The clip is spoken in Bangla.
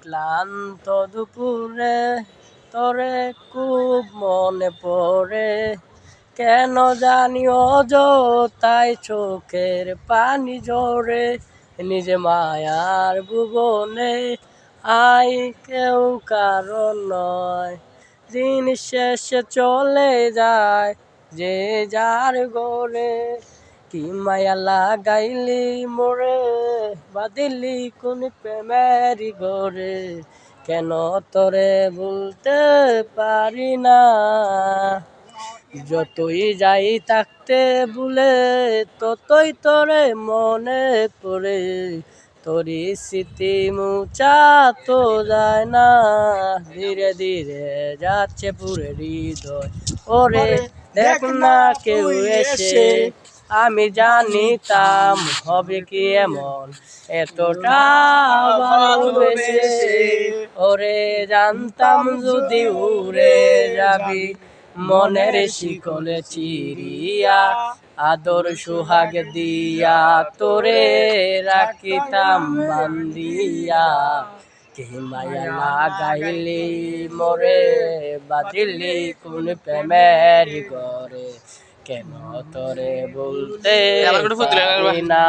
ক্লান্ত দুপুরে তোরে খুব মনে পড়ে, কেন জানি অযথাই চোখের পানি ঝরে। নিজে মায়ার ভুবনে আই কেউ কারণ নয়, দিন শেষে চলে যায় যে যার ঘরে। কি মায়া লাগাইলি মোরে, বাঁধিলি কোন প্রেমের ঘরে, কেন তোরে ভুলতে পারি না। যতই যাই থাকতে ভুলে, ততই তোরে মনে পড়ে, তোরই স্মৃতি মুছা তো যায় না। ধীরে ধীরে যাচ্ছে পুরে হৃদয়, ওরে দেখ না কেউ এসে। আমি জানিতাম হবে কি এমন, এতটা ভালোবেসে। ওরে জানতাম যদি উড়ে যাবি মনের শিকলে চিরিয়া, আদর সোহাগ দিয়া তোরে রাখিতাম বান্ধিয়া। কে মায়া লাগাইলি মোরে, বাঁধিলি কোন প্রেমের ঘরে, কেন তোরে বলতে পারি না।